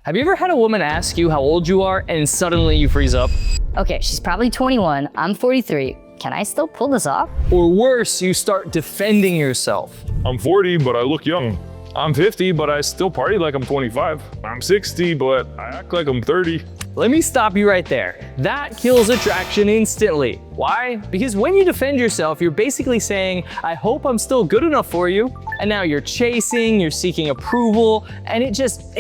Have you ever had a woman ask you how old you are and suddenly you freeze up? Okay, she's probably 21, I'm 43. Can I still pull this off? Or worse, you start defending yourself. I'm 40, but I look young. I'm 50, but I still party like I'm 25. I'm 60, but I act like I'm 30. Let me stop you right there. That kills attraction instantly. Why? Because when you defend yourself, you're basically saying, I hope I'm still good enough for you. And now you're chasing, you're seeking approval, and it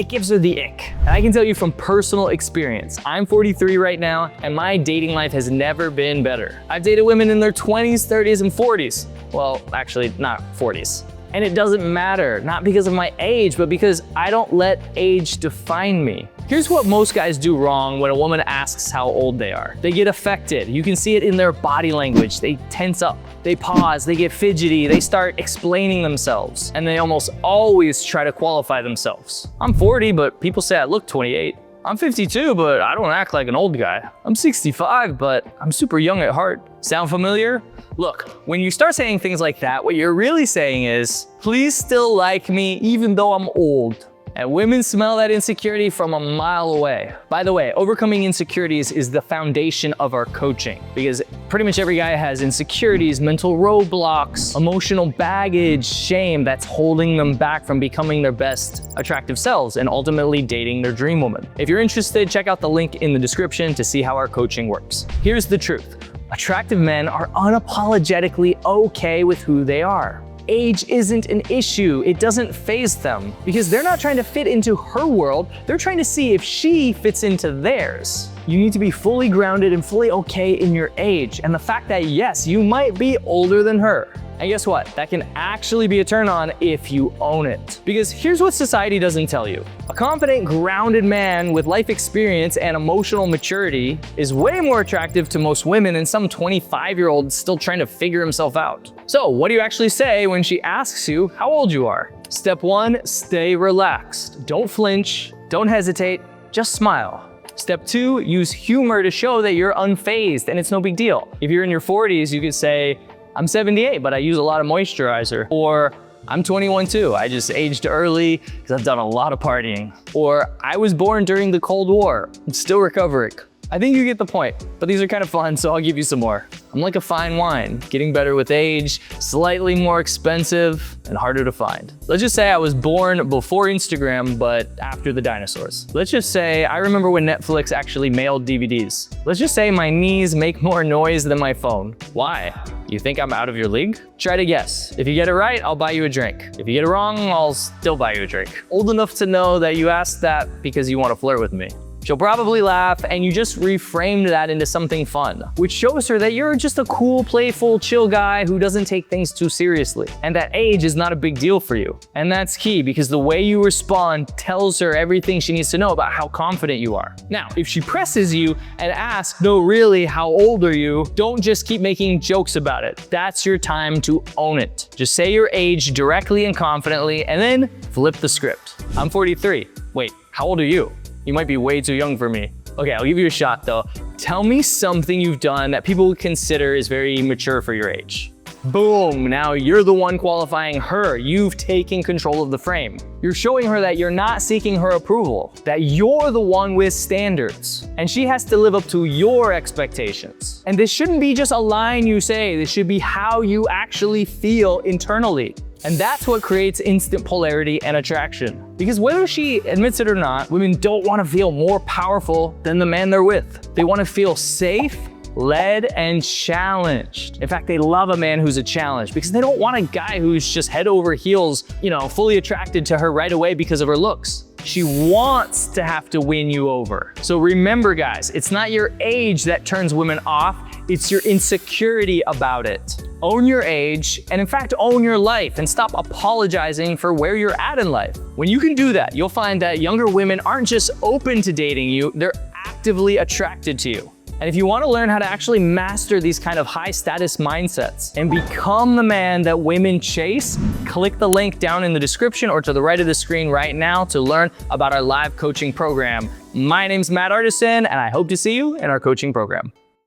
gives her the ick. And I can tell you from personal experience, I'm 43 right now, and my dating life has never been better. I've dated women in their 20s, 30s, and 40s. Well, actually, not 40s. And it doesn't matter, not because of my age, but because I don't let age define me. Here's what most guys do wrong when a woman asks how old they are. They get affected. You can see it in their body language. They tense up, they pause, they get fidgety, they start explaining themselves, and they almost always try to qualify themselves. I'm 40, but people say I look 28. I'm 52, but I don't act like an old guy. I'm 65, but I'm super young at heart. Sound familiar? Look, when you start saying things like that, what you're really saying is, please still like me even though I'm old. And women smell that insecurity from a mile away. By the way, overcoming insecurities is the foundation of our coaching because pretty much every guy has insecurities, mental roadblocks, emotional baggage, shame that's holding them back from becoming their best attractive selves and ultimately dating their dream woman. If you're interested, check out the link in the description to see how our coaching works. Here's the truth. Attractive men are unapologetically okay with who they are. Age isn't an issue. It doesn't faze them because they're not trying to fit into her world. They're trying to see if she fits into theirs. You need to be fully grounded and fully okay in your age and the fact that yes, you might be older than her. And guess what? That can actually be a turn on if you own it. Because here's what society doesn't tell you. A confident, grounded man with life experience and emotional maturity is way more attractive to most women than some 25-year-old still trying to figure himself out. So what do you actually say when she asks you how old you are? Step 1, stay relaxed. Don't flinch, don't hesitate, just smile. Step 2, use humor to show that you're unfazed and it's no big deal. If you're in your 40s, you could say, I'm 78, but I use a lot of moisturizer. Or I'm 21 too, I just aged early because I've done a lot of partying. Or I was born during the Cold War, I'm still recovering. I think you get the point, but these are kind of fun, so I'll give you some more. I'm like a fine wine, getting better with age, slightly more expensive and harder to find. Let's just say I was born before Instagram, but after the dinosaurs. Let's just say I remember when Netflix actually mailed DVDs. Let's just say my knees make more noise than my phone. Why? You think I'm out of your league? Try to guess. If you get it right, I'll buy you a drink. If you get it wrong, I'll still buy you a drink. Old enough to know that you asked that because you want to flirt with me. She'll probably laugh and you just reframed that into something fun, which shows her that you're just a cool, playful, chill guy who doesn't take things too seriously. And that age is not a big deal for you. And that's key because the way you respond tells her everything she needs to know about how confident you are. Now, if she presses you and asks, no, really, how old are you? Don't just keep making jokes about it. That's your time to own it. Just say your age directly and confidently and then flip the script. I'm 43. Wait, how old are you? You might be way too young for me. Okay, I'll give you a shot though. Tell me something you've done that people would consider is very mature for your age. Boom, now you're the one qualifying her. You've taken control of the frame. You're showing her that you're not seeking her approval, that you're the one with standards, and she has to live up to your expectations. And this shouldn't be just a line you say, this should be how you actually feel internally. And that's what creates instant polarity and attraction. Because whether she admits it or not, women don't want to feel more powerful than the man they're with. They want to feel safe, led, and challenged. In fact, they love a man who's a challenge because they don't want a guy who's just head over heels, fully attracted to her right away because of her looks. She wants to have to win you over. So remember guys, it's not your age that turns women off, it's your insecurity about it. Own your age, and in fact, own your life and stop apologizing for where you're at in life. When you can do that, you'll find that younger women aren't just open to dating you, they're actively attracted to you. And if you want to learn how to actually master these kind of high status mindsets and become the man that women chase, click the link down in the description or to the right of the screen right now to learn about our live coaching program. My name's Matt Artisan, and I hope to see you in our coaching program.